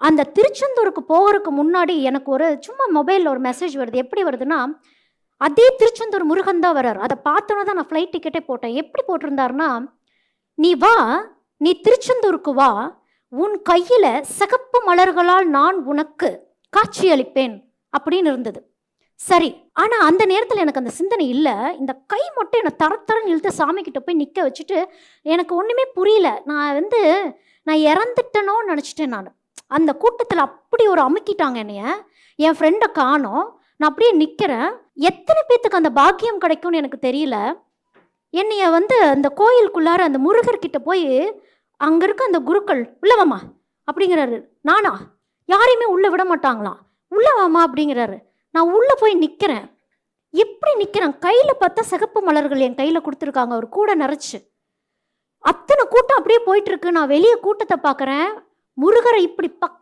அந்த திருச்செந்தூருக்கு போகிறதுக்கு முன்னாடி எனக்கு ஒரு சும்மா மொபைலில் ஒரு மெசேஜ் வருது. எப்படி வருதுன்னா, அதே திருச்செந்தூர் முருகன் தான் வரார். அதை பார்த்தோன்னே தான் நான் ஃப்ளைட் டிக்கெட்டே போட்டேன். எப்படி போட்டிருந்தாருன்னா, நீ வா, நீ திருச்செந்தூருக்கு வா, உன் கையில சிகப்பு மலர்களால் நான் உனக்கு காட்சியளிப்பேன் அப்படின்னு இருந்தது. சரி, ஆனா அந்த நேரத்தில் எனக்கு அந்த சிந்தனை இல்லை. இந்த கை மட்டும் என்னை தரத்தரன்னு இழுத்து சாமி கிட்ட போய் நிற்க வச்சுட்டு எனக்கு ஒன்றுமே புரியல. நான் இறந்துட்டனோன்னு நினச்சிட்டேன். அந்த கூட்டத்தில் அப்படி ஒரு அமுக்கிட்டாங்க என்னைய. என் ஃப்ரெண்டை காணோம். நான் அப்படியே நிற்கிறேன். எத்தனை பேத்துக்கு அந்த பாக்கியம் கிடைக்கும்னு எனக்கு தெரியல. என்னைய அந்த கோயிலுக்குள்ளார அந்த முருகர்கிட்ட போய் அங்கே இருக்க அந்த குருக்கள் உள்ளவாமா அப்படிங்கிறாரு. நானா? யாரையுமே உள்ளே விட மாட்டாங்களாம். உள்ளவாமா அப்படிங்கிறாரு. நான் உள்ளே போய் நிற்கிறேன். எப்படி நிற்கிறேன், கையில் பார்த்தா சிகப்பு மலர்கள் என் கையில் கொடுத்துருக்காங்க, ஒரு கூட நிறைச்சு. அத்தனை கூட்டம் அப்படியே போயிட்டு இருக்கு. நான் வெளியே கூட்டத்தை பார்க்குறேன். முருகரை இப்படி பக்கத்து